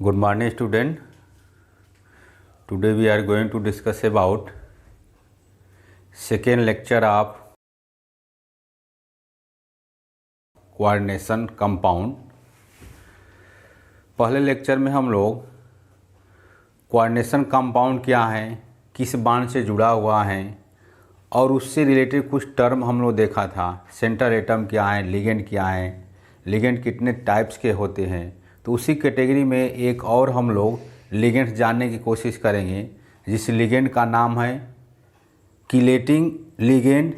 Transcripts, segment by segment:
Good morning, student. Today we are going to discuss about second lecture of coordination compound. पहले lecture में हम लोग coordination compound क्या है, किस बॉन्ड से जुड़ा हुआ है और उससे रिलेटेड कुछ टर्म हम लोग देखा था। सेंट्रल एटम क्या है, लिगेंड क्या है, लिगेंड कितने टाइप्स के होते हैं। तो उसी कैटेगरी में एक और हम लोग लिगेंड जानने की कोशिश करेंगे, जिस लिगेंड का नाम है किलेटिंग लिगेंड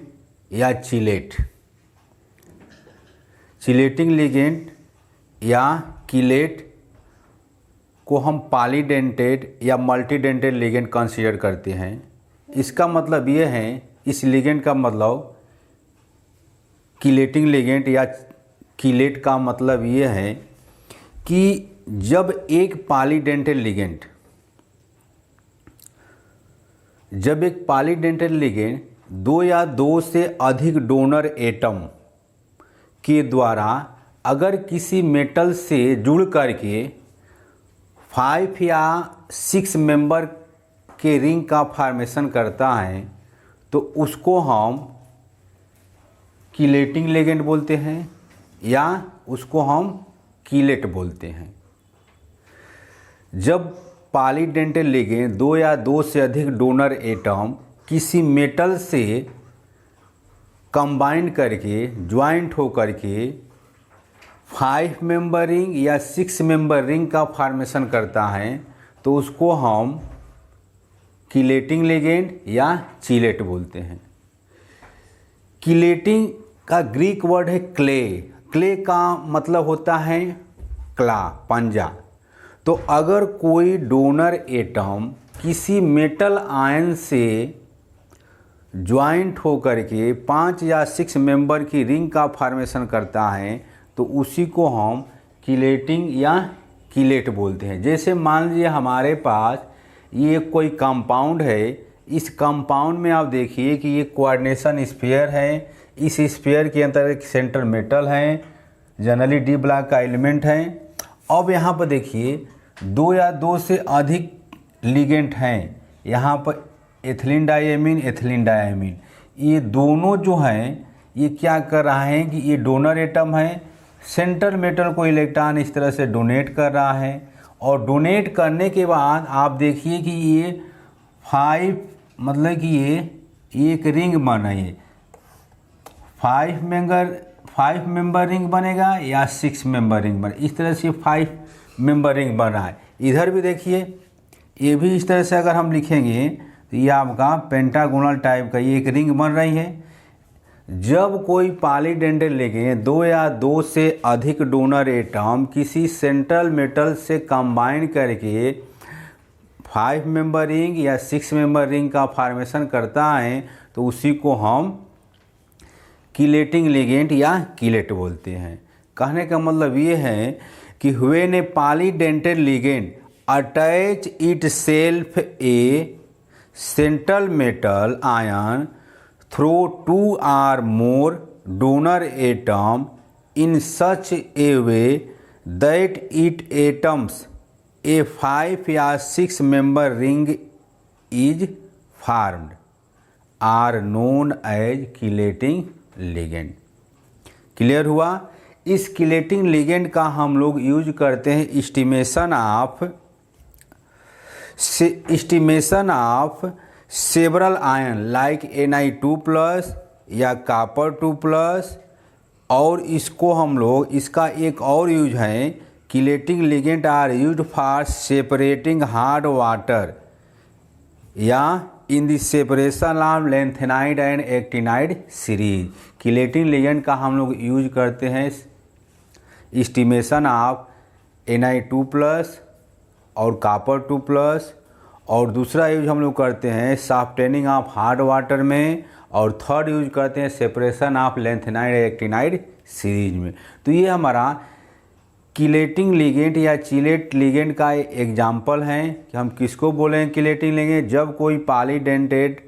या चिलेट। चिलेटिंग लिगेंड या किलेट को हम पॉलीडेंटेड या मल्टीडेंटेड लिगेंड कंसीडर करते हैं। इसका मतलब ये है, इस लिगेंड का मतलब किलेटिंग लिगेंड या किलेट का मतलब ये है कि जब एक पॉलीडेंटेड लिगेंड दो या दो से अधिक डोनर एटम के द्वारा अगर किसी मेटल से जुड़ करके 5 या 6 मेंबर के रिंग का फॉर्मेशन करता है तो उसको हम किलेटिंग लिगेंड बोलते हैं या उसको हम किलेट बोलते हैं। जब पॉलीडेंटेड लिगेंड दो या दो से अधिक डोनर एटम किसी मेटल से कंबाइन करके ज्वाइंट हो करके 5 मेंबर रिंग या 6 मेंबर रिंग का फॉर्मेशन करता है तो उसको हम किलेटिंग लिगेंड या चिलेट बोलते हैं। किलेटिंग का ग्रीक वर्ड है क्ले। क्ले का मतलब होता है क्ला, पंजा। तो अगर कोई डोनर एटम किसी मेटल आयन से ज्वाइंट होकर के 5 या 6 मेंबर की रिंग का फॉर्मेशन करता है तो उसी को हम किलेटिंग या किलेट बोलते हैं। जैसे मान लीजिए हमारे पास ये कोई कंपाउंड है, इस कंपाउंड में आप देखिए कि ये कोऑर्डिनेशन स्फीयर है। इस स्फीयर के अंदर एक सेंटर मेटल है, जनरली डी ब्लॉक का एलिमेंट है। अब यहाँ पर देखिए दो या दो से अधिक लिगेंड हैं। यहाँ पर एथिलीन डाइएमीन, ये दोनों जो हैं ये क्या कर रहा है कि ये डोनर एटम है, सेंटर मेटल को इलेक्ट्रॉन इस तरह से डोनेट कर रहा है और डोनेट करने के बाद आप देखिए कि ये 5 मतलब कि ये एक रिंग बना है। 5 मेंबर रिंग बनेगा या 6 मेंबर रिंग बने, इस तरह से 5 मेंबर रिंग बन रहा है। इधर भी देखिए ये भी इस तरह से अगर हम लिखेंगे तो ये आपका पेंटागोनल टाइप का ये एक रिंग बन रही है। जब कोई पॉलीडेंटेड लिगेंड दो या दो से अधिक डोनर एटम किसी सेंट्रल मेटल से कंबाइन करके 5 मेंबर रिंग या 6 मेंबर रिंग का फॉर्मेशन करता है तो उसी को हम किलेटिंग लिगेंड या किलेट बोलते हैं। कहने का मतलब ये है कि when A polydentate ligand attach itself A central metal ion through 2 or more donor atom in such a way that it atoms a 5 या 6 member ring is formed are known as chelating ligand. Clear हुआ? इस chelating ligand का हम लोग use करते हैं estimation of several ion like Na2+ या copper 2+। और इसको हम लोग, इसका एक और यूज है, chelating ligand are used for separating hard water या in the separation of lanthanide and actinide series. Chelating ligand का हम लोग यूज करते हैं एस्टिमेशन ऑफ Na2+ और कॉपर 2+। और दूसरा यूज हम लोग करते हैं सॉफ्टनिंग ऑफ हार्ड वाटर में, और थर्ड यूज करते हैं separation of lanthanide actinide series में। तो ये हमारा किलेटिंग लिगेंड या चिलेट लिगेंड का एग्जाम्पल है कि हम किसको बोलें किलेटिंग लिगेंड। जब कोई पॉलीडेंटेड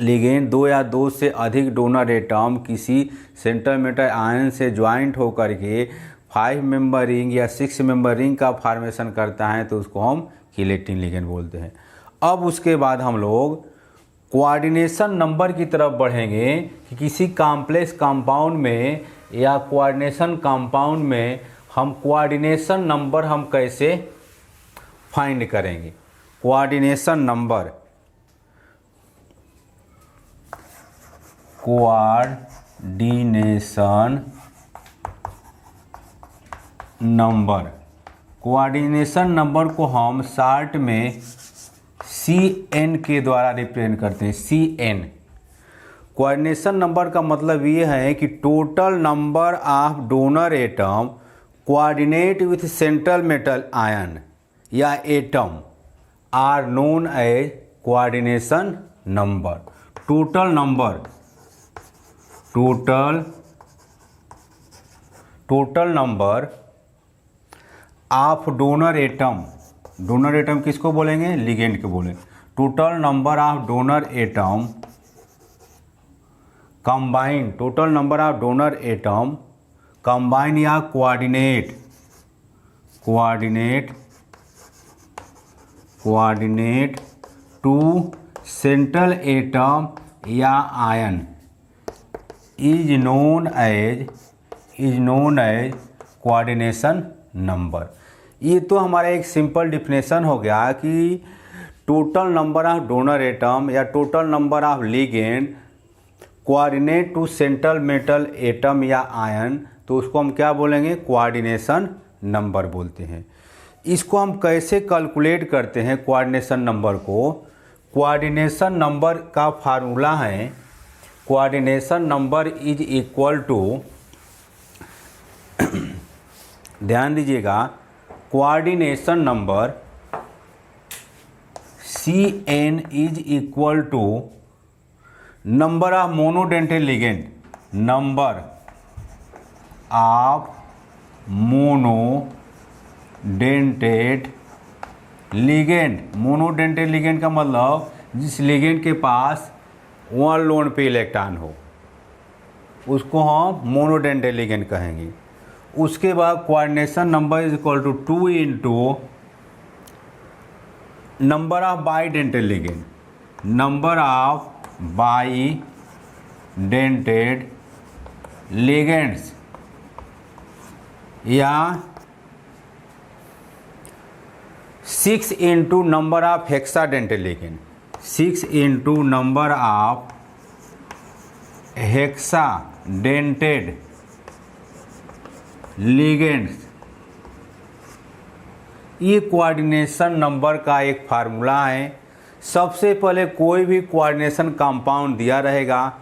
लिगेंड दो या दो से अधिक डोनर एटम किसी सेंटर मेटल आयन से ज्वाइंट होकर के 5 मेंबर रिंग या 6 मेंबर रिंग का फॉर्मेशन करता है तो उसको हम किलेटिन लिगेंड बोलते हैं। अब उसके बाद हम लोग कोऑर्डिनेशन नंबर की तरफ बढ़ेंगे कि किसी कॉम्प्लेक्स कंपाउंड में या कोऑर्डिनेशन कंपाउंड में हम कोऑर्डिनेशन नंबर हम कैसे फाइंड करेंगे। कोऑर्डिनेशन नंबर, कोऑर्डिनेशन नंबर को हम शॉर्ट में CN के द्वारा रिप्रेजेंट करते हैं। CN कोऑर्डिनेशन नंबर का मतलब ये है कि total number of donor atom coordinate with central metal ion या atom are known as coordination number. Total number of donor atom किसको बोलेंगे, लिगेंड को बोलेंगे। Total number of donor atom combine, total number of donor atom combine या coordinate to central atom या ion is known as coordination number. ये तो हमारा एक सिंपल डिफिनेशन हो गया कि total number of donor atom या total number of ligand coordinate to central metal atom या आयन, तो उसको हम क्या बोलेंगे, कोऑर्डिनेशन नंबर बोलते हैं। इसको हम कैसे कैलकुलेट करते हैं कोऑर्डिनेशन नंबर को। कोऑर्डिनेशन नंबर का फार्मूला है, coordination number is equal to, ध्यान दीजिएगा, coordination number CN is equal to number of monodentate ligand, number of monodentate ligand का मतलब जिस लिगेंड के पास 1 लोन पे इलेक्ट्रॉन हो उसको हम मोनोडेंटेड लिगेंड कहेंगे। उसके बाद coordination number is equal to 2 into number of bidentate ligand, number of bidentate ligands या 6 into number of hexadentate ligand, 6 into number of hexadentate ligands. ये कोऑर्डिनेशन नंबर का एक फार्मूला है। सबसे पहले कोई भी कोऑर्डिनेशन कंपाउंड दिया रहेगा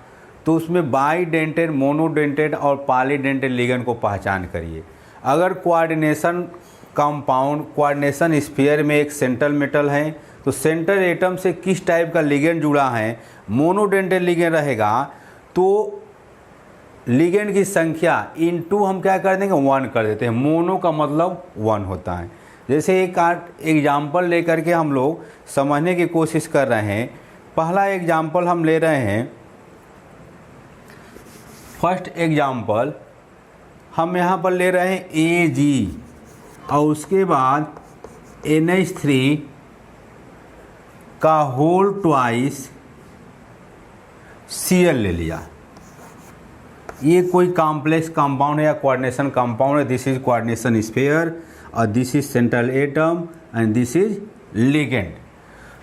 तो उसमें बाईडेंटेड, मोनोडेंटेड और पॉलीडेंटेड लिगेंड को पहचान करिए। अगर कोऑर्डिनेशन कंपाउंड कोऑर्डिनेशन स्फीयर में एक सेंट्रल मेटल है तो सेंट्रल एटम से किस टाइप का लिगेंड जुड़ा है, मोनोडेंटेड लिगेंड रहेगा तो लिगेंड की संख्या इनटू हम क्या कर देंगे, 1 कर देते हैं। मोनो का मतलब 1 होता है। जैसे एक एग्जाम्पल लेकर के हम लोग समझने की कोशिश कर रहे हैं। पहला एग्जाम्पल हम ले रहे हैं, फर्स्ट एग्जाम्पल हम यहाँ पर ले रहे हैं Ag और उसके बाद NH3 का होल ट्वाइस Cl ले लिया। ये कोई कॉम्प्लेक्स कंपाउंड है या कोऑर्डिनेशन कंपाउंड है। दिस इज कोऑर्डिनेशन स्फीयर और this is central atom and this is ligand.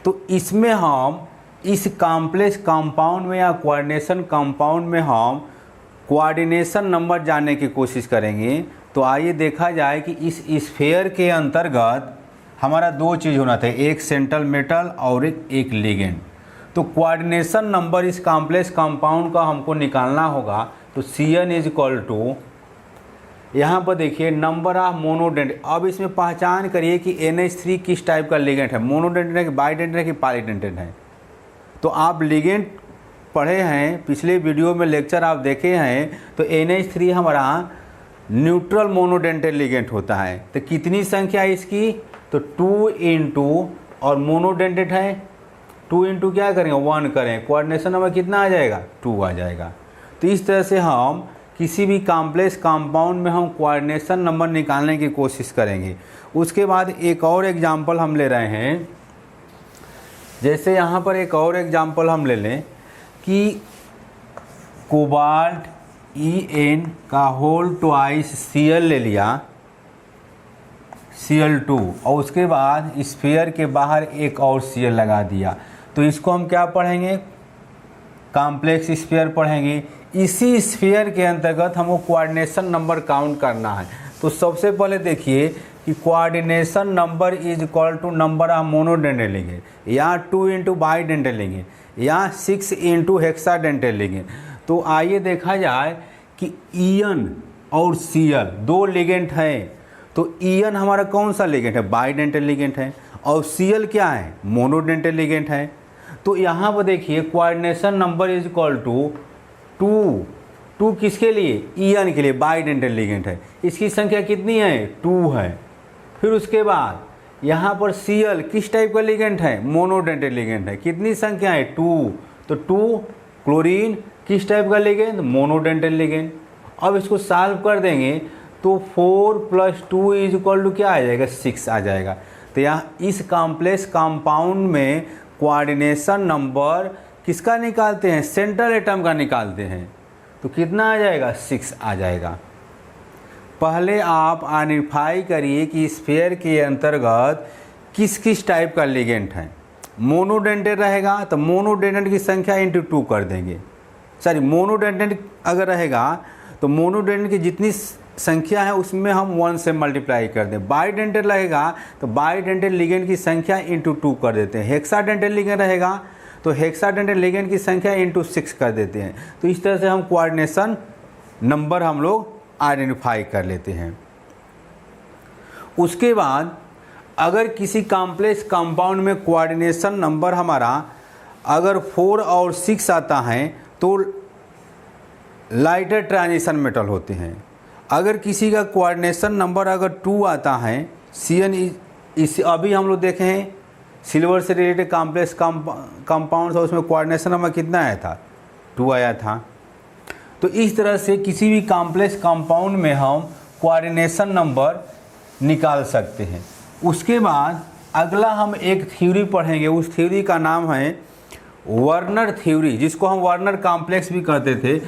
तो इसमें हम इस कॉम्प्लेक्स कंपाउंड में या कोऑर्डिनेशन कंपाउंड में हम कोऑर्डिनेशन नंबर जानने की कोशिश करेंगे। तो आइए देखा जाए कि इस स्फीयर के अंतर्गत हमारा 2 चीज़ होना था, एक सेंट्रल मेटल और एक लिगेंड। तो कोऑर्डिनेशन नंबर इस कॉम्प्लेक्स कंपाउंड का हमको निकालना होगा। तो Cn इज इक्वल टू, यहाँ पर देखिए नंबर ऑफ मोनोडेंटेड। अब इसमें पहचान करिए कि NH3 किस टाइप का लिगेंड है, मोनोडेंटेड है कि बाईडेंटेड है कि पॉलीडेंटेड है। तो आप लिगेंड पढ़े हैं, पिछले वीडियो में लेक्चर आप देखे हैं, तो NH3 हमारा न्यूट्रल मोनोडेंटेड लिगेंड होता है। तो कितनी संख्या है इसकी, तो 2 इंटू, और मोनोडेंटेड है 2 इंटू क्या करेंगे, 1 करें, कोऑर्डिनेशन नंबर कितना आ जाएगा, 2 आ जाएगा। तो इस तरह से हम किसी भी कॉम्प्लेक्स कंपाउंड में हम कोऑर्डिनेशन नंबर निकालने की कोशिश करेंगे। उसके बाद एक और एग्जांपल हम ले रहे हैं, जैसे यहाँ पर एक और एग्जांपल हम ले लें कि कोबाल्ट En का होल ट्वाइस Cl ले लिया, Cl2, और उसके बाद स्फीयर के बाहर एक और Cl लगा दिया, तो इसको हम क्या पढ़ेंगे, कॉम्प्लेक्स स्फीयर पढ़ेंगे। इसी स्फीयर के अंतर्गत हमको कोऑर्डिनेशन नंबर काउंट करना है। तो सबसे पहले देखिए कि coordination number is equal to number of monodental ligand, या 2 इंटू बाईडेंटल लिगेंड, या 6 इंटू हेक्साडेंटल लिगेंड। तो आइए देखा जाए कि ईएन और Cl दो लिगेंड हैं, तो ईएन हमारा कौन सा लिगेंड है, बाईडेंटल लिगेंड है, और Cl क्या है, मोनोडेंटल लिगेंड है। तो यहाँ पर देखिए coordination number is equal to 2 किसके लिए, ईएन के लिए, बाईडेंटल लिगेंड है, इसकी संख्या कितनी है, 2 है। फिर उसके बाद यहाँ पर Cl किस टाइप का लिगेंड है, मोनोडेंटल लिगेंड है, कितनी संख्या है, 2, तो 2 क्लोरीन किस टाइप का लिगेंड, मोनोडेंटल लिगेंड। अब इसको सॉल्व कर देंगे तो 4 + 2 इज इक्वल टू क्या आ जाएगा, 6 आ जाएगा। तो यहाँ इस कॉम्प्लेक्स कंपाउंड में कोऑर्डिनेशन नंबर किसका निकालते हैं, सेंट्रल एटम का निकालते हैं, तो कितना आ जाएगा, 6 आ जाएगा। पहले आप आइडेंटिफाई करिए कि स्फीयर के अंतर्गत किस किस टाइप का लिगेंड है। मोनोडेंटेड रहेगा तो मोनोडेंटेड की संख्या इंटू 2 कर देंगे, सॉरी मोनोडेंटेड अगर रहेगा तो मोनोडेंटेड की जितनी संख्या है उसमें हम 1 से मल्टीप्लाई कर दें। बाईडेंटेड रहेगा तो बाईडेंटेड लिगेंड की संख्या इंटू 2 कर देते हैं। हेक्साडेंटेड लिगेंड रहेगा तो हेक्साडेंटेड लिगेंड की संख्या इंटू 6 कर देते हैं। तो इस तरह से हम कोऑर्डिनेशन नंबर हम लोग आइडेंटिफाई कर लेते हैं। उसके बाद अगर किसी कॉम्प्लेक्स कंपाउंड में कोऑर्डिनेशन नंबर हमारा अगर 4 और 6 आता है तो लाइटर ट्रांजिशन मेटल होते हैं। अगर किसी का कोऑर्डिनेशन नंबर अगर 2 आता है, Cn इस अभी हम लोग देखे हैं सिल्वर से रिलेटेड कॉम्प्लेक्स कंपाउंड था, उसमें कोऑर्डिनेशन नंबर कितना आया था, 2 आया था। तो इस तरह से किसी भी कॉम्प्लेक्स कंपाउंड में हम कोऑर्डिनेशन नंबर निकाल सकते हैं। उसके बाद अगला हम एक थ्योरी पढ़ेंगे, उस थ्योरी का नाम है वर्नर थ्योरी, जिसको हम वर्नर कॉम्प्लेक्स भी कहते थे,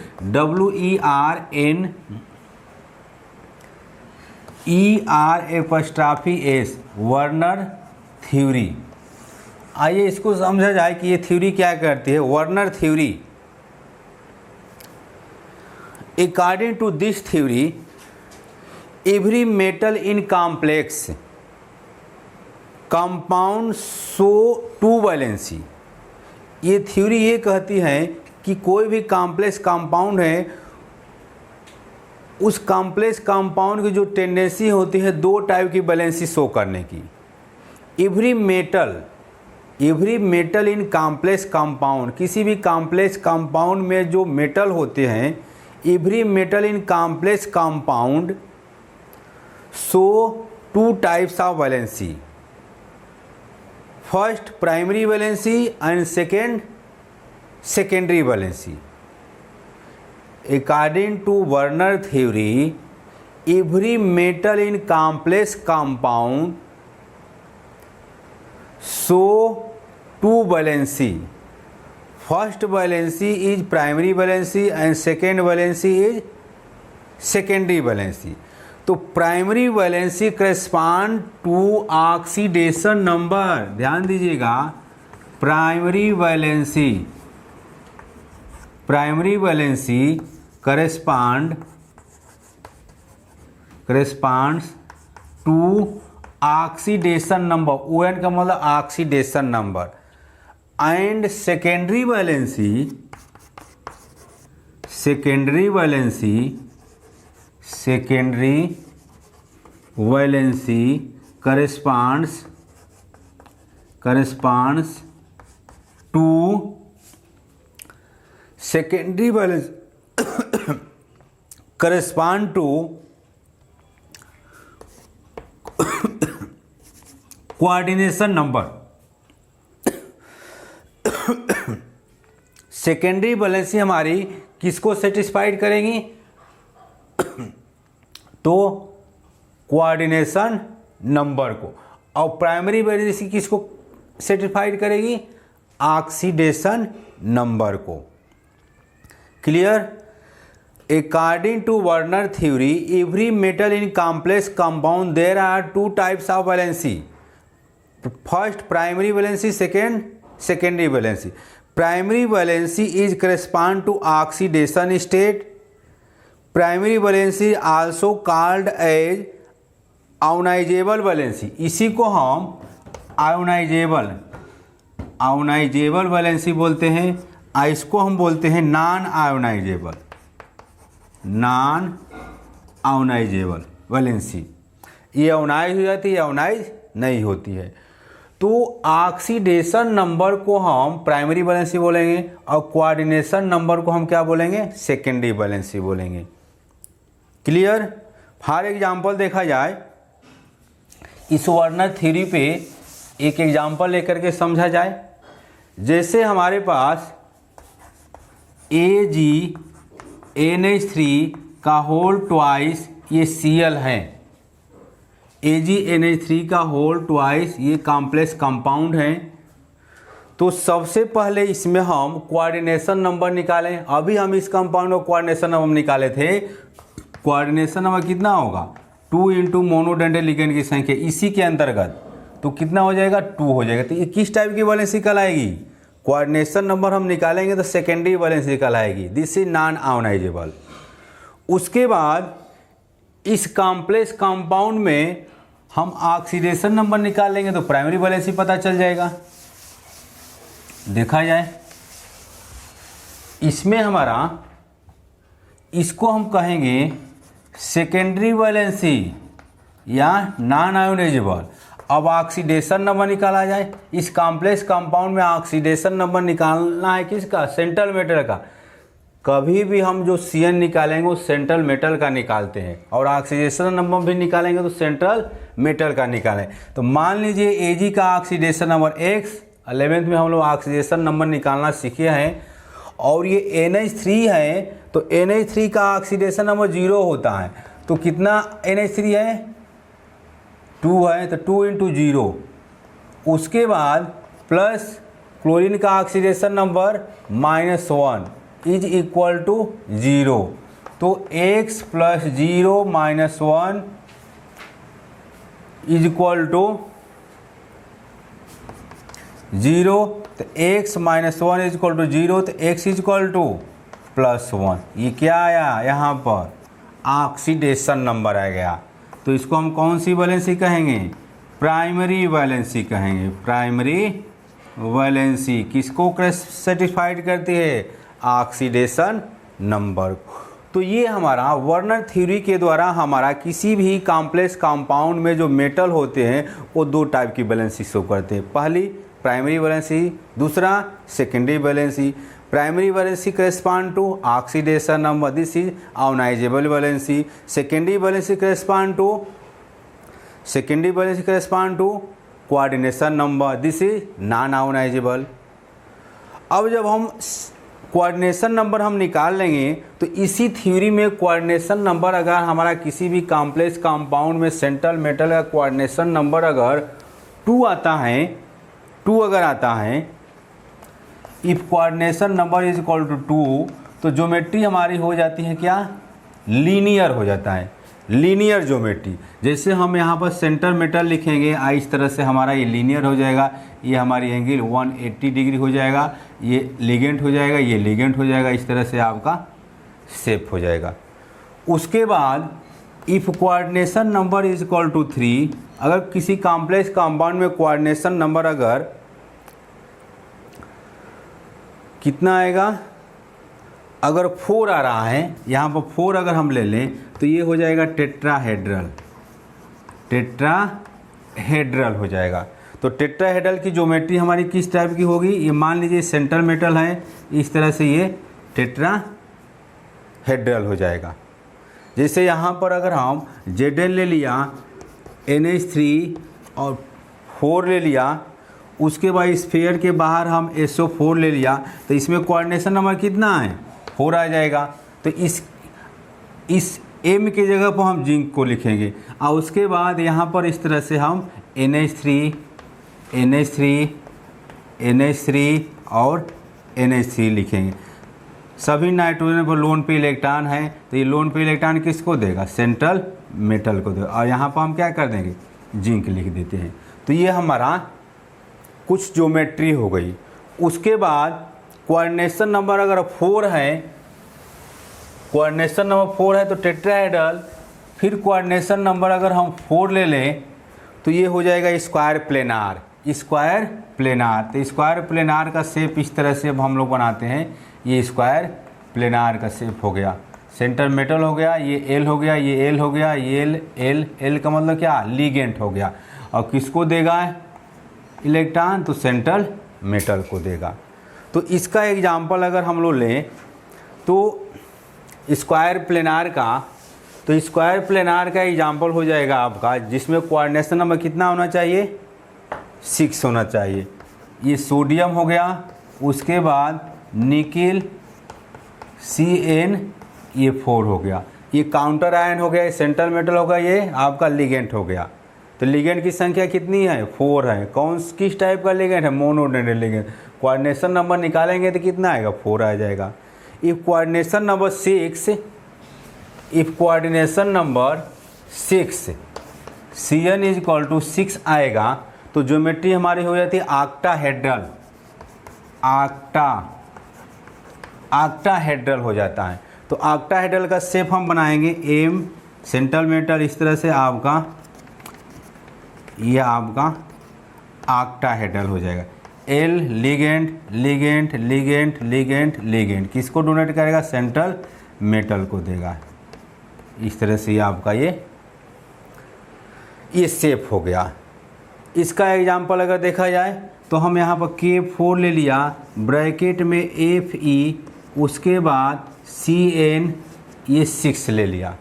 WERNERS, वर्नर थ्योरी। आइए इसको समझा जाए कि ये थ्योरी क्या करती है। Werner theory, according to this theory every metal in complex compound show 2 valency. ये थ्योरी ये कहती है कि कोई भी कॉम्प्लेक्स कंपाउंड है, उस कॉम्प्लेक्स कंपाउंड की जो टेंडेंसी होती है 2 टाइप की वैलेंसी शो करने की। Every metal in complex compound, किसी भी कॉम्प्लेक्स कंपाउंड में जो मेटल होते हैं, every metal in complex compound show 2 types of valency, first primary valency and second secondary valency. According to Werner theory every metal in complex compound show 2 valency, first valency is primary valency and second valency is secondary valency. तो primary valency correspond to oxidation number, ध्यान दीजिएगा, primary valency corresponds to oxidation number, ON का मतलब oxidation number, and secondary valency corresponds to secondary valence correspond to coordination number. Secondary valency हमारी किसको satisfied करेंगी, तो coordination number को, और प्राइमरी वैलेंसी किसको सेटिस्फाइड करेगी? ऑक्सीडेशन नंबर को। Clear? According to Werner theory every metal in complex compound there are two types of valency, first primary valency, second secondary valency. Primary valency is correspond to oxidation state, primary valency also called as ionisable valency, इसी को हम ionisable valency बोलते हैं, इसको हम बोलते हैं non ionisable valency. ये आयोनाइज हो जाती है, आयोनाइज नहीं होती है। तो ऑक्सीडेशन नंबर को हम प्राइमरी वैलेंसी बोलेंगे और कोऑर्डिनेशन नंबर को हम क्या बोलेंगे? सेकेंडरी वैलेंसी बोलेंगे। क्लियर? फॉर एग्जांपल देखा जाए, इस वर्नर थ्योरी पे एक एग्जांपल लेकर के समझा जाए। जैसे हमारे पास AgNH3 का होल ट्वाइस ये Cl है, AgNH3 का होल ट्वाइस ये कॉम्प्लेक्स कंपाउंड है। तो सबसे पहले इसमें हम कोऑर्डिनेशन नंबर निकालें। अभी हम इस कंपाउंड में कोऑर्डिनेशन नंबर निकाले थे, कोऑर्डिनेशन नंबर कितना होगा? 2 इंटू मोनोडेंटल लिगेंड की संख्या, इसी के अंतर्गत तो कितना हो जाएगा? 2 हो जाएगा। तो ये किस टाइप की वैलेंसी कहलाएगी? कोऑर्डिनेशन नंबर हम निकालेंगे तो सेकेंडरी वैलेंसी कहलाएगी, दिस इज नॉन आयोनाइजेबल। उसके बाद इस कॉम्प्लेक्स कंपाउंड में हम ऑक्सीडेशन नंबर निकालेंगे तो प्राइमरी वैलेंसी पता चल जाएगा। देखा जाए, इसमें हमारा, इसको हम कहेंगे सेकेंडरी वैलेंसी या नॉन आयोनाइजेबल। अब ऑक्सीडेशन नंबर निकाला जाए। इस कॉम्प्लेक्स कंपाउंड में ऑक्सीडेशन नंबर निकालना है किसका? सेंट्रल मेटल का। कभी भी हम जो Cn निकालेंगे वो सेंट्रल मेटल का निकालते हैं, और ऑक्सीडेशन नंबर भी निकालेंगे तो सेंट्रल मेटल का निकालें। तो मान लीजिए Ag का ऑक्सीडेशन नंबर X, 11th में हम लोग ऑक्सीडेशन नंबर निकालना सीखे हैं, और ये NH3 है तो NH3 का ऑक्सीडेशन नंबर 0 होता है। तो कितना NH3 है? 2 है, तो 2 इंटू 0। उसके बाद प्लस क्लोरीन का oxidation number -1 is equal to 0। तो X plus 0 minus 1 is equal to 0। तो X minus 1 is equal to 0, तो X इज इक्वल टू +1। ये क्या आया? यहाँ पर ऑक्सीडेशन नंबर आ गया। तो इसको हम कौन सी वैलेंसी कहेंगे? प्राइमरी वैलेंसी कहेंगे। प्राइमरी वैलेंसी किसको सेटिस्फाइड करती है? Oxidation number. तो ये हमारा वर्नर थ्योरी के द्वारा हमारा किसी भी कॉम्प्लेक्स कंपाउंड में जो मेटल होते हैं वो 2 टाइप की वैलेंसी शो करते हैं। पहली प्राइमरी वैलेंसी, दूसरा secondary valency. Primary valency correspond to oxidation number, this is ionisable valency. Secondary valency correspond to coordination number, this is non ionisable. अब जब हम कोऑर्डिनेशन नंबर हम निकाल लेंगे तो इसी थ्योरी में कोऑर्डिनेशन नंबर अगर हमारा किसी भी कॉम्प्लेक्स कंपाउंड में सेंट्रल मेटल का कोऑर्डिनेशन नंबर अगर 2 आता है, 2 अगर आता है, if coordination number is equal to 2, तो ज्योमेट्री हमारी हो जाती है क्या? लीनियर हो जाता है, लीनियर ज्योमेट्री। जैसे हम यहाँ पर सेंटर मेटल लिखेंगे, इस तरह से हमारा ये लीनियर हो जाएगा। ये हमारी एंगल 180 डिग्री हो जाएगा, ये लिगेंट हो जाएगा, ये लिगेंट हो जाएगा, इस तरह से आपका शेप हो जाएगा। उसके बाद if coordination number is equal to 3, अगर किसी कॉम्प्लेक्स कंपाउंड में कोऑर्डिनेशन नंबर अगर कितना आएगा? अगर 4 आ रहा है, यहाँ पर 4 अगर हम ले लें तो ये हो जाएगा टेट्राहेड्रल, टेट्राहेड्रल हो जाएगा। तो टेट्राहेड्रल की ज्योमेट्री हमारी किस टाइप की होगी? ये मान लीजिए सेंट्रल मेटल है, इस तरह से ये टेट्राहेड्रल हो जाएगा। जैसे यहाँ पर अगर हम Zn ले लिया, NH3 और 4 ले लिया, उसके बाद स्फीयर के बाहर हम SO4 ले लिया, तो इसमें कोऑर्डिनेशन नंबर कितना है? 4 आ जाएगा। तो इस M की जगह पर हम जिंक को लिखेंगे और उसके बाद यहाँ पर इस तरह से हम NH3 और NH3 लिखेंगे। सभी नाइट्रोजन पर लोन पे इलेक्ट्रॉन है, तो ये लोन पे इलेक्ट्रॉन किसको देगा? सेंट्रल मेटल को देगा। और यहाँ पर हम क्या कर देंगे? जिंक लिख देते हैं। तो ये हमारा कुछ ज्योमेट्री हो गई। उसके बाद कोऑर्डिनेशन नंबर अगर 4 है, कोऑर्डिनेशन नंबर 4 है तो टेट्राहेड्रल, फिर कोऑर्डिनेशन नंबर अगर हम 4 ले लें तो ये हो जाएगा स्क्वायर प्लेनार। स्क्वायर प्लेनार, तो स्क्वायर प्लेनार का शेप इस तरह से अब हम लोग बनाते हैं। ये स्क्वायर प्लेनार का शेप हो गया, सेंटर मेटल हो गया, ये एल हो गया, ये एल हो गया, ये एल का मतलब क्या? लिगेंड हो गया। और किसको देगा इलेक्ट्रॉन? तो सेंट्रल मेटल को देगा। तो इसका एग्जाम्पल अगर हम लोग लें तो स्क्वायर प्लेनार का, तो स्क्वायर प्लेनार का एग्जाम्पल हो जाएगा आपका जिसमें कोऑर्डिनेशन नंबर कितना होना चाहिए? 6 होना चाहिए। ये सोडियम हो गया, उसके बाद निकिल Cn, ये 4 हो गया। ये काउंटर आयन हो गया, ये सेंट्रल मेटल होगा, ये आपका लिगेंड हो गया। तो लिगेंड की संख्या कितनी है? 4 है। किस टाइप का लिगेंड है? Monodentate ligand. कोऑर्डिनेशन नंबर निकालेंगे तो कितना आएगा? 4 आ जाएगा। If coordination number 6 Cn is equal to 6 आएगा तो ज्योमेट्री हमारी हो जाती है ऑक्टाहेड्रल। ऑक्टाहेड्रल हो जाता है। तो ऑक्टाहेड्रल का शेप हम बनाएंगे M सेंट्रल मेटल, इस तरह से आपका ये आपका ऑक्टाहेड्रल हो जाएगा। L ligand ligand ligand ligand ligand, किसको डोनेट करेगा? सेंट्रल मेटल को देगा। इस तरह से आपका ये शेप हो गया। इसका एग्जाम्पल अगर देखा जाए तो हम यहाँ पर K4 ले लिया, ब्रैकेट में Fe, उसके बाद Cn, ये 6 ले लिया।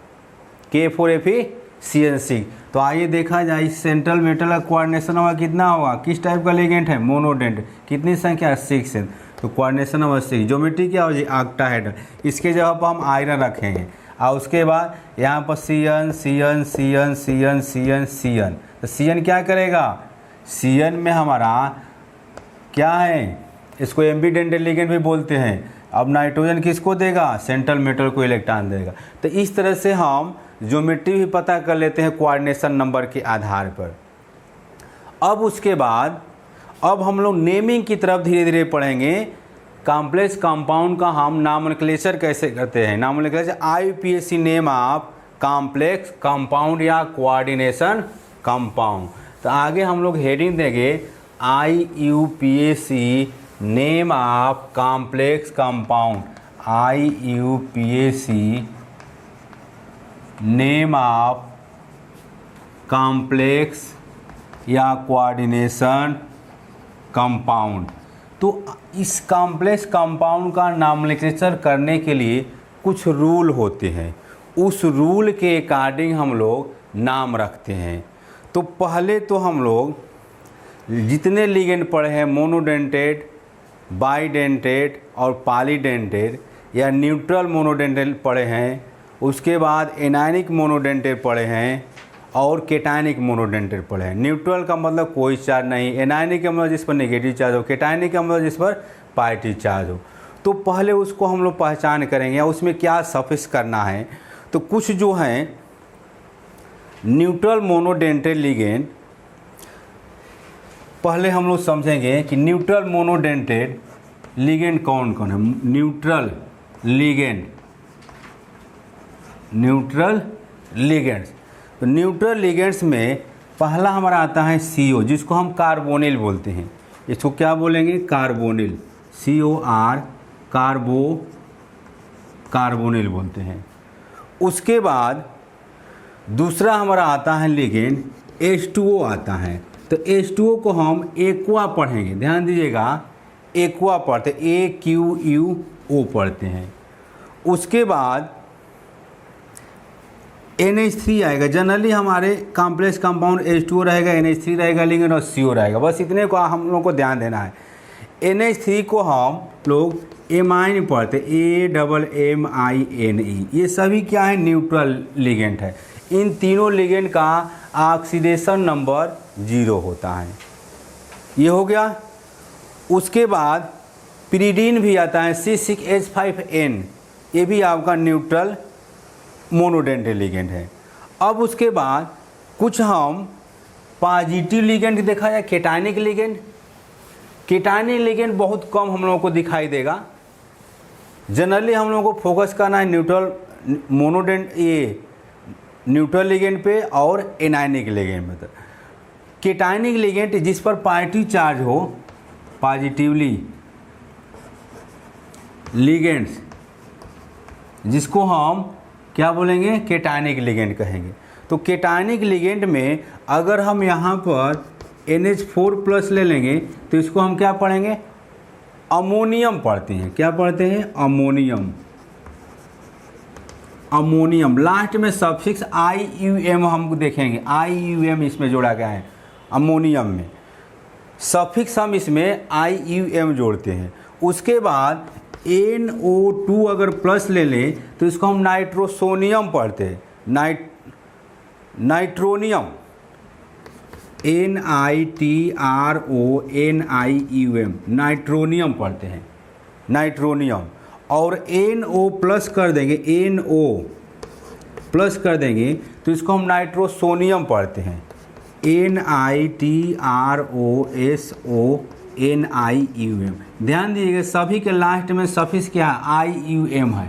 K4 Fe Cn 6। तो आइए देखा जाए इस सेंट्रल मेटल का कोऑर्डिनेशन नंबर कितना होगा? किस टाइप का लिगेंड है? मोनोडेंट। कितनी संख्या? 6 है। तो कोऑर्डिनेशन नंबर 6। ज्योमेट्री क्या हो जाए? ऑक्टाहेड्रल। इसके जगह पर हम आयरन रखेंगे और उसके बाद यहाँ पर Cn Cn Cn Cn Cn Cn। तो Cn क्या करेगा? Cn में हमारा क्या है? इसको एम्बीडेंटेड लिगेंड भी बोलते हैं। अब नाइट्रोजन किसको देगा? सेंट्रल मेटल को इलेक्ट्रॉन देगा। तो इस तरह से हम ज्योमेट्री भी पता कर लेते हैं कोऑर्डिनेशन नंबर के आधार पर। अब उसके बाद अब हम लोग नेमिंग की तरफ धीरे धीरे पढ़ेंगे। कॉम्प्लेक्स कंपाउंड का हम नॉमेनक्लेचर कैसे करते हैं? Nomenclature IUPAC name of complex compound या कोऑर्डिनेशन कंपाउंड। तो आगे हम लोग हेडिंग देंगे IUPAC name of complex compound. IUPAC name of complex या कोऑर्डिनेशन कंपाउंड। तो इस कॉम्प्लेक्स कंपाउंड का नॉमेनक्लेचर करने के लिए कुछ रूल होते हैं, उस रूल के अकॉर्डिंग हम लोग नाम रखते हैं। तो पहले तो हम लोग जितने लिगेंड पढ़े हैं, मोनोडेंटेड, बाइडेंटेड और पॉलीडेंटेड या न्यूट्रल मोनोडेंटेड पढ़े हैं, उसके बाद एनायनिक मोनोडेंटेड पढ़े हैं और केटायनिक मोनोडेंटेड पढ़े हैं। न्यूट्रल का मतलब कोई चार्ज नहीं, एनायनिक का मतलब जिस पर नेगेटिव चार्ज हो, केटायनिक का मतलब जिस पर पॉजिटिव चार्ज हो। तो पहले उसको हम लोग पहचान करेंगे और उसमें क्या सफिक्स करना है। तो कुछ जो हैं न्यूट्रल मोनोडेंटेड लिगेंड, पहले हम लोग समझेंगे कि न्यूट्रल मोनोडेंटेड लिगेंड कौन कौन है। Neutral ligands. तो न्यूट्रल लिगेंड्स में पहला हमारा आता है CO, जिसको हम कार्बोनिल बोलते हैं। इसको क्या बोलेंगे? कार्बोनिल, COR, कार्बोनिल बोलते हैं। उसके बाद दूसरा हमारा आता है लिगेंड H2O आता है। तो H2O को हम एक्वा पढ़ेंगे, ध्यान दीजिएगा, एक्वा पढ़ते, AQUO पढ़ते हैं। उसके बाद NH3 आएगा। जनरली हमारे कॉम्प्लेक्स कंपाउंड H2O रहेगा, NH3 रहेगा लिगेंड और CO रहेगा। बस इतने को हम लोग को ध्यान देना है। NH3 को हम लोग एमाइन पढ़ते, AMMINE। ये सभी क्या है, न्यूट्रल लिगेंड है। इन तीनों लिगेंड का ऑक्सीडेशन नंबर 0 होता है। ये हो गया। उसके बाद पिरिडीन भी आता है, C6H5N, ये भी आपका न्यूट्रल मोनोडेंटेड लिगेंड है। अब उसके बाद कुछ हम पॉजिटिव लिगेंड देखा जाए, केटायनिक लिगेंड। केटायनिक लिगेंड बहुत कम हम लोगों को दिखाई देगा। जनरली हम लोगों को फोकस करना है न्यूट्रल न्यूट्रल लिगेंड पे और एनायनिक लिगेंड में। केटायनिक लिगेंड जिस पर पॉजिटिव चार्ज हो, पॉजिटिवली लिगेंड्स, जिसको हम क्या बोलेंगे, केटायनिक लिगेंड कहेंगे। तो केटायनिक लिगेंड में अगर हम यहाँ पर NH4+ ले लेंगे तो इसको हम क्या पढ़ेंगे, अमोनियम पढ़ते हैं। क्या पढ़ते हैं, अमोनियम। अमोनियम लास्ट में सफिक्स IUM हम देखेंगे, IUM इसमें जोड़ा गया है। अमोनियम में सफिक्स हम इसमें IUM जोड़ते हैं। उसके बाद NO2 अगर प्लस ले लें तो इसको हम नाइट्रोसोनियम पढ़ते हैं, नाइट्रोनियम, NITRONIUM, नाइट्रोनियम पढ़ते हैं, नाइट्रोनियम। और NO प्लस कर देंगे, NO प्लस कर देंगे तो इसको हम नाइट्रोसोनियम पढ़ते हैं, NITROSONIUM। ध्यान दीजिएगा सभी के लास्ट में सफिक्स क्या है, IUM है।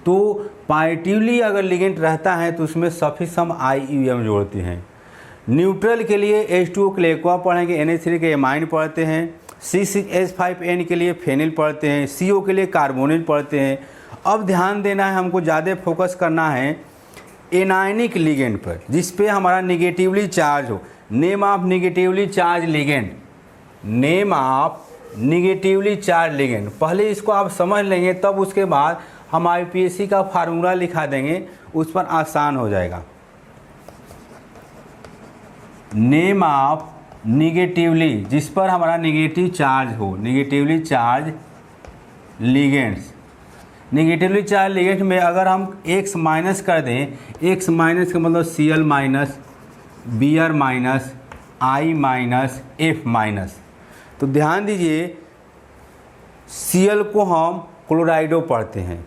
तो पॉजिटिवली अगर लिगेंड रहता है तो उसमें सफिक्स हम IUM जोड़ते हैं। न्यूट्रल के लिए H2O के लिए एक्वा पढ़ेंगे, NH3 के एमाइन पढ़ते हैं, C6H5N के लिए फेनिल पढ़ते हैं, CO के लिए कार्बोनिल पढ़ते हैं। अब ध्यान देना है, हमको ज़्यादा फोकस करना है एनायनिक लिगेंड पर, जिस पे हमारा निगेटिवली चार्ज हो। Name of negatively charge ligand, name of negatively charge ligand. पहले इसको आप समझ लेंगे, तब उसके बाद हम IPSC का फार्मूला लिखा देंगे, उस पर आसान हो जाएगा। नेम ऑफ निगेटिवली, जिस पर हमारा निगेटिव चार्ज हो, negatively charge ligands. Negatively charge ligand में अगर हम X माइनस कर दें, X माइनस का मतलब Cl minus, Br minus, I minus, F minus. तो ध्यान दीजिए Cl को हम क्लोराइडो पढ़ते हैं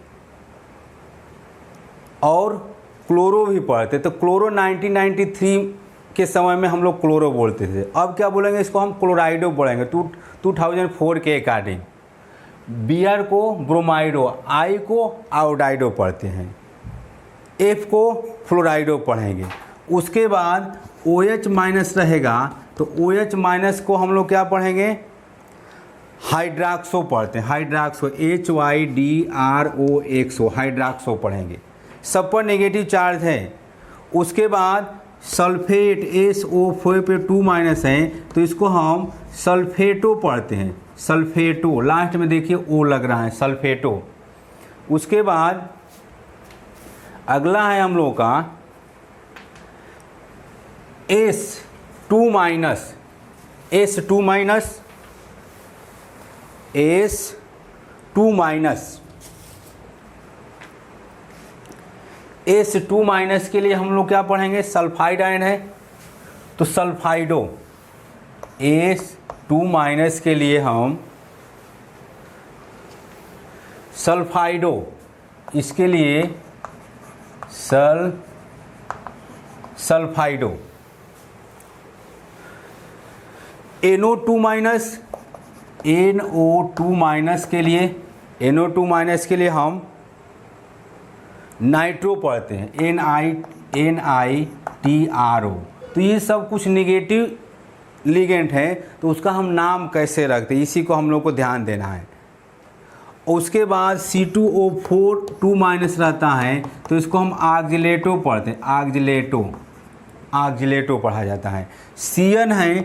और क्लोरो भी पढ़ते हैं। तो क्लोरो 1993 के समय में हम लोग क्लोरो बोलते थे, अब क्या बोलेंगे, इसको हम क्लोराइडो पढ़ेंगे 2004 के अकॉर्डिंग। Br को ब्रोमाइडो, I को आयोडाइडो पढ़ते हैं, F को फ्लोराइडो पढ़ेंगे। उसके बाद OH माइनस रहेगा तो OH माइनस को हम लोग क्या पढ़ेंगे, हाइड्रॉक्सो पढ़ते हैं, हाइड्रॉक्सो, HYDROXO, हाइड्रॉक्सो पढ़ेंगे। सब पर नेगेटिव चार्ज है। उसके बाद सल्फेट, SO4 पे 2 माइनस है तो इसको हम सल्फेटो पढ़ते हैं, सल्फेटो। लास्ट में देखिए O लग रहा है, सल्फेटो। उसके बाद अगला है हम लोग का S2 minus, S2 minus, S2 minus, S2 minus के लिए हम लोग क्या पढ़ेंगे, सल्फाइड आयन है तो सल्फाइडो। S2 माइनस के लिए हम सल्फाइडो, इसके लिए सल्फाइडो। NO2 माइनस, NO2 माइनस के लिए, NO2 माइनस के लिए हम नाइट्रो पढ़ते हैं, NITRO। तो ये सब कुछ निगेटिव लिगेंड है, तो उसका हम नाम कैसे रखते हैं, इसी को हम लोग को ध्यान देना है। उसके बाद C2O4 2 माइनस रहता है तो इसको हम ऑक्जिलेटो पढ़ते हैं, ऑक्जिलेटो पढ़ा जाता है। CN है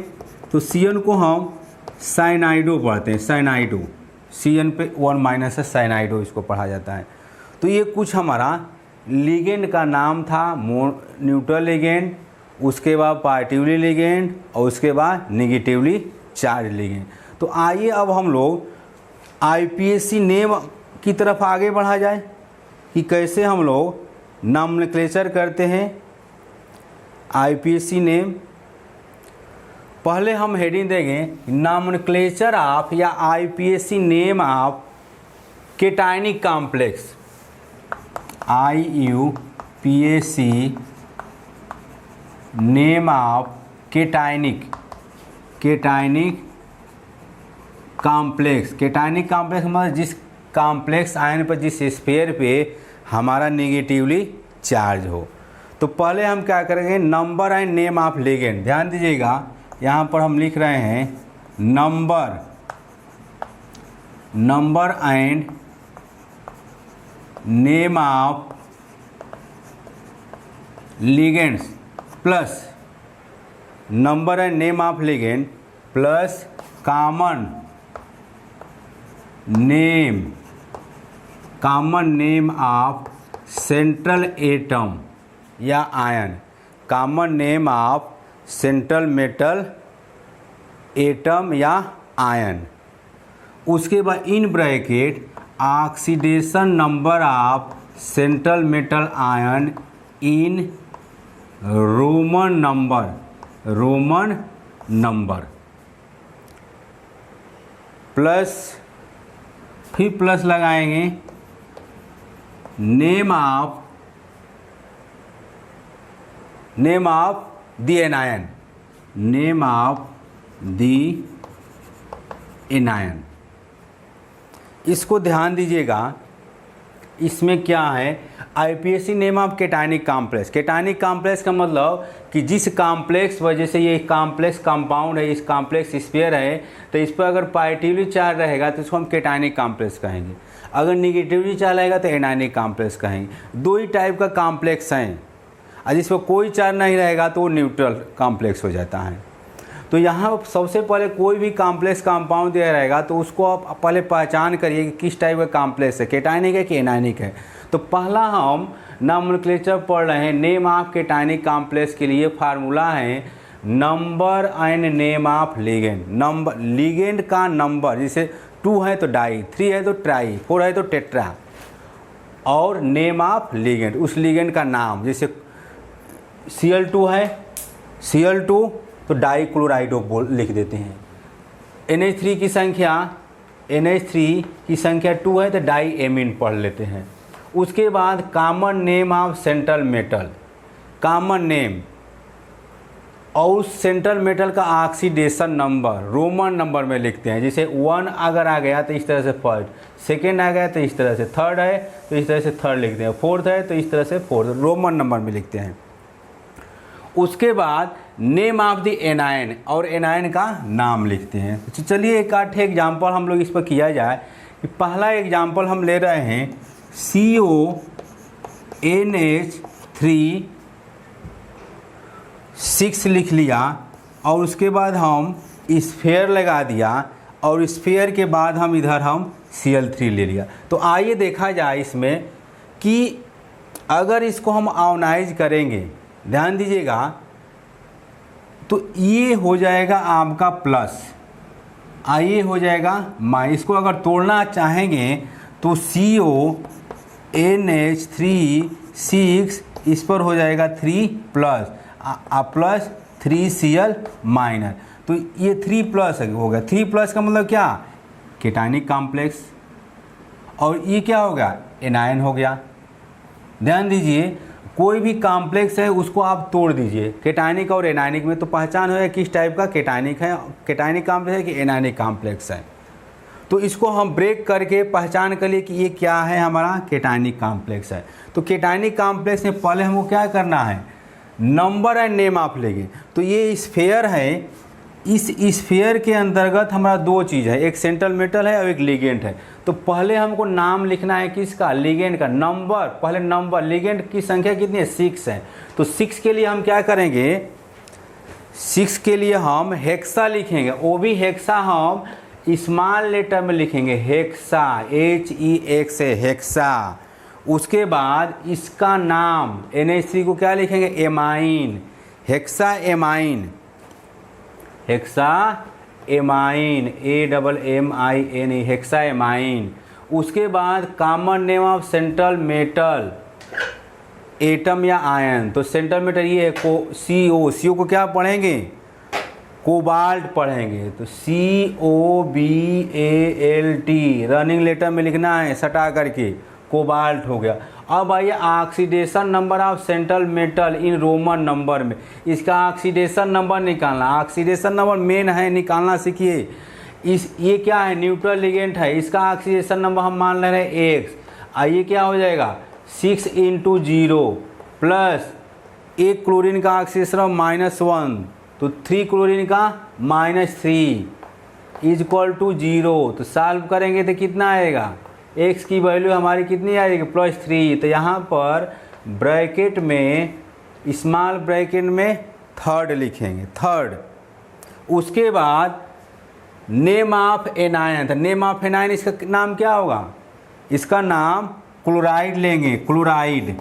तो CN को हम साइनाइडो पढ़ते हैं, साइनाइडो, CN पे 1 माइनस है, साइनाइडो इसको पढ़ा जाता है। तो ये कुछ हमारा लिगेंड का नाम था, न्यूट्रल लिगेंड, उसके बाद पॉजिटिवली लिगेंड और उसके बाद निगेटिवली चार्ज लिगेंड। तो आइए अब हम लोग आईपीएसी नेम की तरफ आगे बढ़ा जाए कि कैसे हम लोग नॉमेनक्लेचर करते हैं आईपीएसी नेम। पहले हम हेडिंग देंगे नॉमेनक्लेचर ऑफ या IUPAC name of cationic complex. IUPAC name of cationic complex. Cationic complex मतलब जिस कॉम्प्लेक्स आयन पर, जिस स्फीयर पे हमारा नेगेटिवली चार्ज हो। तो पहले हम क्या करेंगे, number and name of ligand. ध्यान दीजिएगा यहाँ पर हम लिख रहे हैं number and name of ligands plus number and name of ligand plus common name of central atom या ion. Common name of central metal atom या आयन। उसके बाद in bracket oxidation number of central metal ion in Roman number plus, फिर plus लगाएंगे name of the anion, name of the anion. इसको ध्यान दीजिएगा, इसमें क्या है, IUPAC name of cationic complex. Cationic complex का मतलब कि जिस कॉम्प्लेक्स वजह से ये कॉम्प्लेक्स कंपाउंड है, इस कॉम्प्लेक्स स्फीयर है, तो इस पर अगर पॉजिटिवली चार्ज रहेगा तो इसको हम केटायनिक कॉम्प्लेक्स कहेंगे, अगर निगेटिवली चार्ज रहेगा तो एनायनिक कॉम्प्लेक्स कहेंगे। दो ही टाइप का कॉम्प्लेक्स हैं, और जिस पर कोई चार्ज नहीं रहेगा तो वो न्यूट्रल कॉम्प्लेक्स हो जाता है। तो यहाँ सबसे पहले कोई भी कॉम्प्लेक्स कंपाउंड दिया रहेगा तो उसको आप पहले पहचान करिए कि किस टाइप का कॉम्प्लेक्स है, केटायनिक है कि एनायनिक है। तो पहला हम नॉमेनक्लेचर पढ़ रहे हैं नेम ऑफ केटायनिक कॉम्प्लेक्स के लिए। फार्मूला है number and name of ligand. Number, ligand का नंबर, जैसे 2 है तो डाई, 3 है तो ट्राई, 4 है तो टेट्रा, और नेम ऑफ लिगेंड, उस लिगेंड का नाम। जैसे Cl2 है, Cl2 तो डाई क्लोराइड बोल लिख देते हैं। NH3 की संख्या, NH3 की संख्या 2 है तो डाई एमीन पढ़ लेते हैं। उसके बाद common name of central metal, common name, और उस सेंट्रल मेटल का ऑक्सीडेशन नंबर रोमन नंबर में लिखते हैं। जैसे 1 अगर आ गया तो इस तरह से फर्स्ट, सेकेंड आ गया तो इस तरह से, थर्ड है तो इस तरह से थर्ड लिखते हैं, फोर्थ है तो इस तरह से फोर्थ, रोमन नंबर में लिखते हैं। उसके बाद नेम ऑफ द एनायन, और एनायन का नाम लिखते हैं। तो चलिए एक आठ एग्जाम्पल हम लोग इस पर किया जाए। कि पहला एग्जाम्पल हम ले रहे हैं CONH3 6 लिख लिया, और उसके बाद हम स्फीयर लगा दिया, और स्फीयर के बाद हम इधर हम Cl3 ले लिया। तो आइए देखा जाए इसमें कि अगर इसको हम आयोनाइज करेंगे, ध्यान दीजिएगा, तो ये हो जाएगा आपका प्लस, ये हो जाएगा माइनस। इसको अगर तोड़ना चाहेंगे तो CONH3 इस पर हो जाएगा 3 प्लस प्लस 3Cl माइनस। तो ये 3 प्लस हो गया। 3 प्लस का मतलब क्या, केटायनिक कॉम्प्लेक्स, और ये क्या हो गया, एनायन हो गया। ध्यान दीजिए, कोई भी कॉम्प्लेक्स है उसको आप तोड़ दीजिए केटायनिक और एनायनिक में, तो पहचान हो किस टाइप का केटायनिक है, केटायनिक कॉम्प्लेक्स है कि एनायनिक कॉम्प्लेक्स है। तो इसको हम ब्रेक करके पहचान कर लिए कि ये क्या है, हमारा केटायनिक कॉम्प्लेक्स है। तो केटायनिक कॉम्प्लेक्स में पहले हमको क्या करना है, नंबर एंड नेम ऑफ लेंगे। तो ये स्फीयर है, इस स्फीयर के अंतर्गत हमारा दो चीज़ है, एक सेंट्रल मेटल है और एक लिगेंड है। तो पहले हमको नाम लिखना है किसका, लिगेंड का। नंबर, पहले नंबर, लिगेंड की संख्या कितनी है, 6 है। तो 6 के लिए हम क्या करेंगे, 6 के लिए हम हेक्सा लिखेंगे, वो भी हेक्सा हम स्मॉल लेटर में लिखेंगे, हेक्सा, HEX है, हेक्सा। उसके बाद इसका नाम NH3 को क्या लिखेंगे, amine, hexa amine, hexa amine, AMMIN, hexa amine. उसके बाद common name of central metal, atom या आयन, तो सेंट्रल मेटल ये है CO को क्या पढ़ेंगे, कोबाल्ट पढ़ेंगे, तो COBALT रनिंग लेटर में लिखना है सटा करके, कोबाल्ट हो गया। अब आइए oxidation number of central metal in Roman number में, इसका ऑक्सीडेशन नंबर निकालना, ऑक्सीडेशन नंबर मेन है, निकालना सीखिए। ये क्या है, न्यूट्रल लिगेंड है, इसका ऑक्सीडेशन नंबर हम मान ले रहे हैं X। आइए क्या हो जाएगा 6 × 0 प्लस एक क्लोरीन का ऑक्सीडेशन -1, तो 3 क्लोरीन का -3 इज इक्वल टू 0। तो सॉल्व करेंगे तो कितना आएगा, x की वैल्यू हमारी कितनी आएगी +3। तो यहाँ पर ब्रैकेट में, स्मॉल ब्रैकेट में थर्ड लिखेंगे, थर्ड। उसके बाद नेम ऑफ एनायन, तो नेम ऑफ एनायन इसका नाम क्या होगा, इसका नाम क्लोराइड लेंगे, क्लोराइड,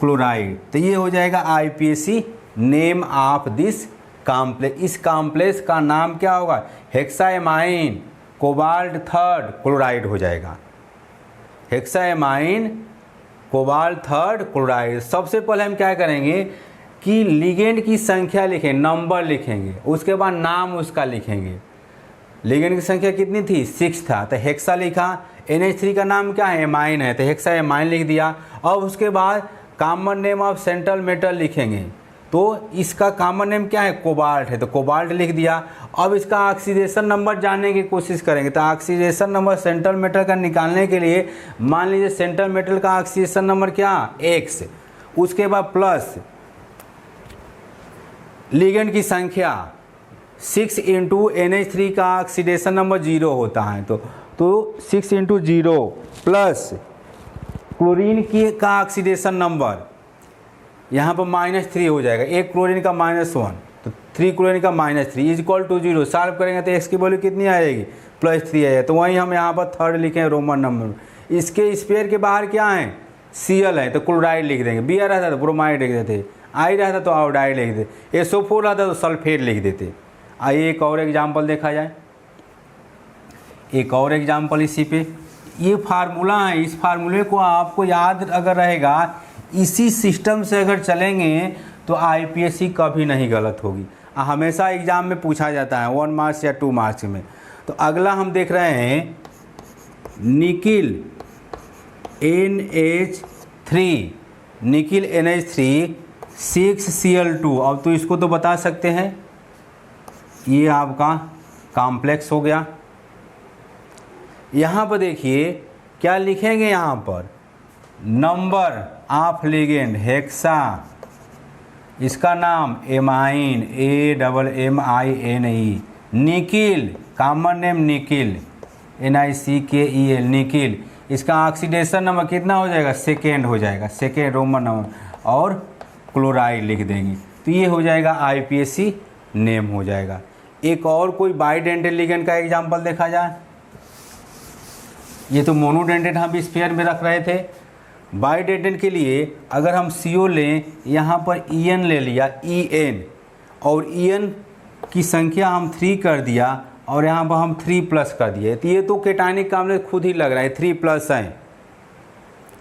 क्लोराइड। तो ये हो जाएगा IPAC name of this complex. इस कॉम्प्लेक्स का नाम क्या होगा, हेक्साएमाइन कोबाल्ट थर्ड क्लोराइड हो जाएगा, हेक्साएमाइन कोबाल्ट थर्ड क्लोराइड। सबसे पहले हम क्या करेंगे कि लिगेंड की संख्या लिखें, नंबर लिखेंगे, उसके बाद नाम उसका लिखेंगे। लिगेंड की संख्या कितनी थी, 6 था, तो हेक्सा लिखा। NH3 का नाम क्या है, एमाइन है, तो हेक्सा एमाइन लिख दिया। अब उसके बाद common name of central metal लिखेंगे, तो इसका कॉमन नेम क्या है, कोबाल्ट है, तो कोबाल्ट लिख दिया। अब इसका ऑक्सीडेशन नंबर जानने की कोशिश करेंगे, तो ऑक्सीडेशन नंबर सेंट्रल मेटल का निकालने के लिए मान लीजिए सेंट्रल मेटल का ऑक्सीडेशन नंबर क्या, X। उसके बाद प्लस लिगेंड की संख्या 6 × NH3 का ऑक्सीडेशन नंबर 0 होता है, तो 6 × 0 प्लस क्लोरीन की का ऑक्सीडेशन नंबर यहाँ पर -3 हो जाएगा, एक क्लोरीन का -1, तो 3 क्लोरीन का -3 इज इक्वल टू 0। सॉल्व करेंगे तो x की वैल्यू कितनी आएगी, +3 आएगा। तो वहीं हम यहाँ पर थर्ड लिखें रोमन नंबर में। इसके स्पेयर के बाहर क्या है, Cl है, तो क्लोराइड लिख देंगे। Br रहता तो ब्रोमाइड लिख देते, I रहता तो आयोडाइड लिख देते, SO4 रहता तो सल्फेट लिख देते। आइए एक और एग्जाम्पल देखा जाए, एक और एग्जाम्पल इसी पे। ये फार्मूला है, इस फार्मूले को आपको याद अगर रहेगा, इसी सिस्टम से अगर चलेंगे तो IPSC कभी नहीं गलत होगी। हमेशा एग्ज़ाम में पूछा जाता है 1 मार्क्स या 2 मार्क्स में। तो अगला हम देख रहे हैं nickel NH3, nickel NH3 6Cl2। अब तो इसको तो बता सकते हैं, ये आपका कॉम्प्लेक्स हो गया। यहाँ पर देखिए क्या लिखेंगे, यहाँ पर नंबर ऑफ लिगेंड हेक्सा, इसका नाम ammine, AMMINE। Nickel common name nickel, NICKEL nickel. इसका ऑक्सीडेशन नंबर कितना हो जाएगा, सेकेंड हो जाएगा, सेकेंड रोमन नंबर, और क्लोराइड लिख देंगे। तो ये हो जाएगा IPSC नेम हो जाएगा। एक और कोई बाइडेंटेड लिगेंड का एग्जांपल देखा जाए। ये तो मोनोडेंटेड हम स्फीयर में रख रहे थे। बाइडेंटेड के लिए अगर हम CO लें, यहाँ पर EN ले लिया, EN, और EN की संख्या हम 3 कर दिया, और यहाँ पर हम 3+ कर दिए। तो ये तो केटायनिक कॉम्प्लेक्स खुद ही लग रहा है, 3+ है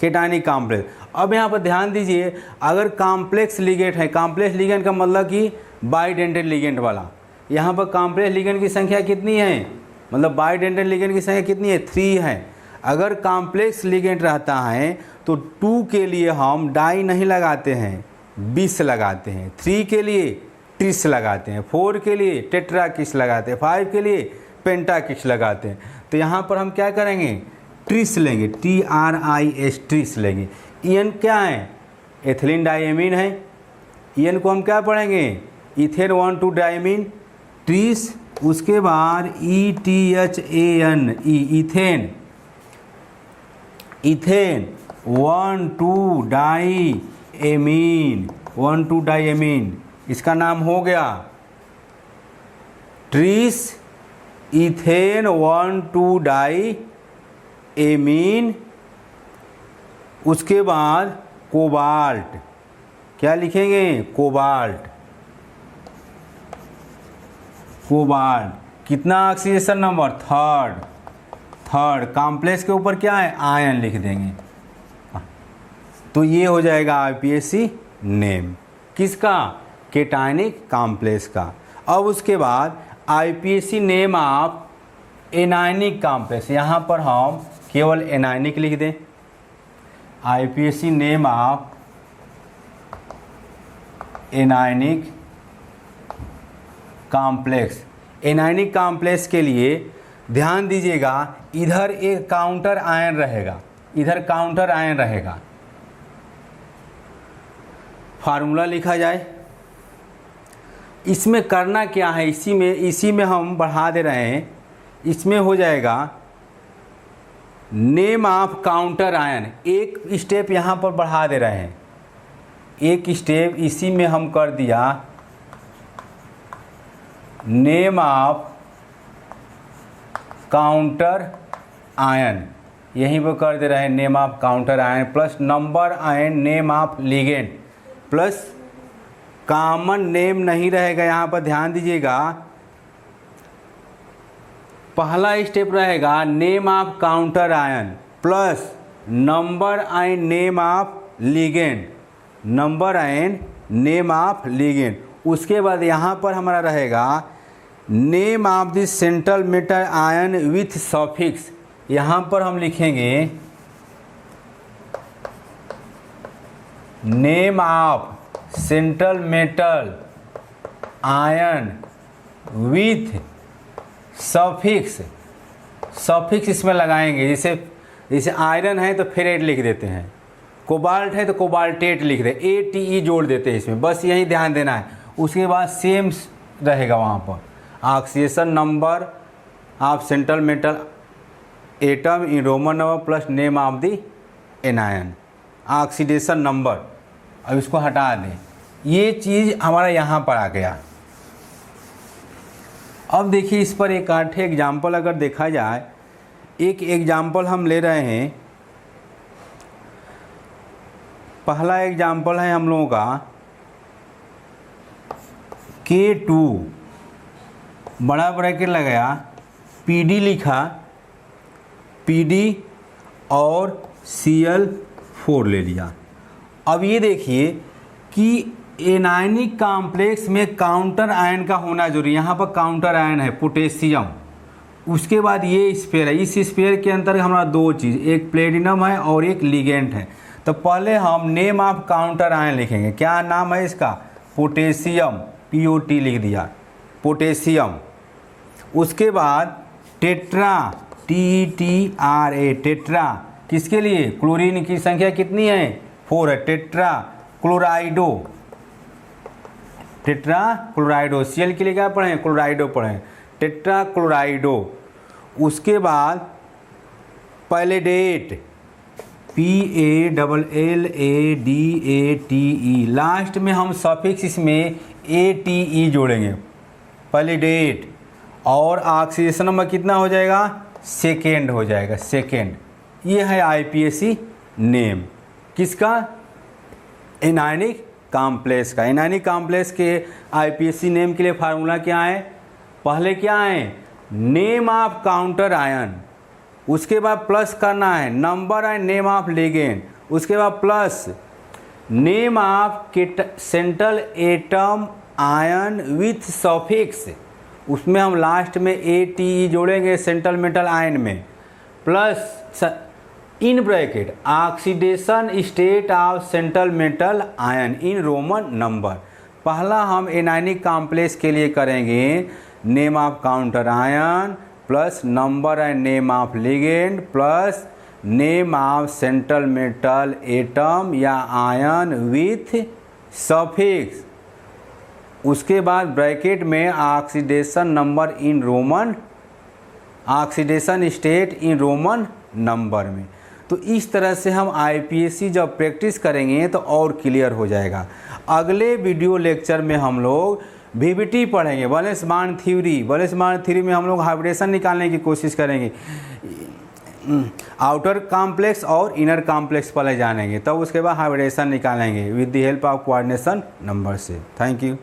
केटायनिक कॉम्प्लेक्स। अब यहाँ पर ध्यान दीजिए, अगर कॉम्प्लेक्स लिगेंड है, कॉम्प्लेक्स लिगेंड का मतलब कि बाइडेंटेड लिगेंड वाला, यहाँ पर कॉम्प्लेक्स लिगेंड की संख्या कितनी है, मतलब बाइडेंटेड लिगेंड की संख्या कितनी है, 3 है। अगर कॉम्प्लेक्स लिगेंड रहता है तो 2 के लिए हम डाई नहीं लगाते हैं, बिस लगाते हैं, 3 के लिए ट्रिस लगाते हैं, 4 के लिए टेट्राकिस लगाते हैं, 5 के लिए पेंटाकिस लगाते हैं। तो यहाँ पर हम क्या करेंगे, ट्रिस लेंगे, TRIS ट्रिस लेंगे। EN क्या है, एथिलीन डाइएमीन है। EN को हम क्या पढ़ेंगे, इथेन 1,2 डाइमीन, ट्रिस। उसके बाद ETHAN ethane, ethane 1,2 diamine, 1,2 diamine, इसका नाम हो गया ट्रिस इथेन 1,2 डाइएमीन। उसके बाद कोबाल्ट, क्या लिखेंगे, कोबाल्ट, कोबाल्ट। कितना ऑक्सीडेशन नंबर, थर्ड। कॉम्प्लेक्स के ऊपर क्या है, आयन लिख देंगे। तो ये हो जाएगा आईपीएसी नेम किसका, केटायनिक कॉम्प्लेक्स का। अब उसके बाद IPAC name of anionic complex, यहाँ पर हम केवल एनायनिक लिख दें। IPAC name of anionic complex. Anionic complex के लिए ध्यान दीजिएगा, इधर एक काउंटर आयन रहेगा, इधर काउंटर आयन रहेगा। फार्मूला लिखा जाए, इसमें करना क्या है, इसी में हम बढ़ा दे रहे हैं। इसमें हो जाएगा नेम ऑफ काउंटर आयन, एक स्टेप यहाँ पर बढ़ा दे रहे हैं, एक स्टेप इसी में हम कर दिया, नेम ऑफ काउंटर आयन, यहीं पर कर दे रहे हैं name of counter ion plus number ion name of ligand plus common name नहीं रहेगा। यहाँ पर ध्यान दीजिएगा, पहला स्टेप रहेगा name of counter ion plus number ion name of ligand, number ion name of ligand. उसके बाद यहाँ पर हमारा रहेगा name of the central metal ion with suffix. यहाँ पर हम लिखेंगे name of central metal ion with suffix, suffix इसमें लगाएंगे। जैसे आयरन है तो फेरेट लिख देते हैं, कोबाल्ट है तो कोबाल्टेट लिख दे, ATE जोड़ देते हैं इसमें, बस यही ध्यान देना है। उसके बाद सेम रहेगा वहाँ पर oxidation number of central metal atom in Roman number plus name of the anion, oxidation number. अब इसको हटा दें, ये चीज़ हमारा यहाँ पर आ गया। अब देखिए इस पर एक आठ एग्जाम्पल अगर देखा जाए, एक एग्जाम्पल हम ले रहे हैं। पहला एग्जाम्पल है हम लोगों का K2, बड़ा ब्रैकेट लगाया, PD लिखा, PD और Cl4 ले लिया। अब ये देखिए कि एनायनिक कॉम्प्लेक्स में काउंटर आयन का होना जरूरी, यहाँ पर काउंटर आयन है पोटेशियम। उसके बाद ये स्फीयर है, इस स्फीयर के अंदर हमारा दो चीज़, एक प्लेटिनम है और एक लिगेंड है। तो पहले हम नेम ऑफ काउंटर आयन लिखेंगे, क्या नाम है इसका, पोटेशियम, POT लिख दिया, पोटेशियम। उसके बाद टेट्रा, TETRA, टेट्रा किसके लिए, क्लोरीन की संख्या कितनी है, 4 है, टेट्रा क्लोराइडो, टेट्रा क्लोराइडो। Cl के लिए क्या पढ़ें, क्लोराइडो पढ़ें, टेट्रा क्लोराइडो। उसके बाद पैलेडेट, PALLADATE, लास्ट में हम सफिक्स इसमें ATE जोड़ेंगे, पैलेडेट। और ऑक्सीडेशन नंबर कितना हो जाएगा, सेकेंड हो जाएगा, सेकेंड। ये है आईपीएसी नेम किसका, एनायनिक कॉम्प्लेक्स का। एनायनिक कॉम्प्लेक्स के आईपीएसी नेम के लिए फार्मूला क्या है, पहले क्या है, नेम ऑफ काउंटर आयन, उसके बाद प्लस करना है number and name of ligand, उसके बाद plus name of central atom ion with suffix, उसमें हम लास्ट में ATE जोड़ेंगे सेंट्रल मेटल आयन में, plus in bracket oxidation state of central metal ion in Roman number. पहला हम एनायनिक कॉम्प्लेक्स के लिए करेंगे name of counter ion plus number and name of ligand plus name of central metal atom या ion with suffix. उसके बाद bracket में oxidation number in Roman, oxidation state in Roman number में। तो इस तरह से हम आईपीएसी जब प्रैक्टिस करेंगे तो और क्लियर हो जाएगा। अगले वीडियो लेक्चर में हम लोग VBT पढ़ेंगे, valence bond theory. Valence bond theory में हम लोग हाइब्रिडेशन निकालने की कोशिश करेंगे, आउटर कॉम्प्लेक्स और इनर कॉम्प्लेक्स पहले जानेंगे, तब उसके बाद हाइब्रिडेशन निकालेंगे with the help of coordination number से। Thank you.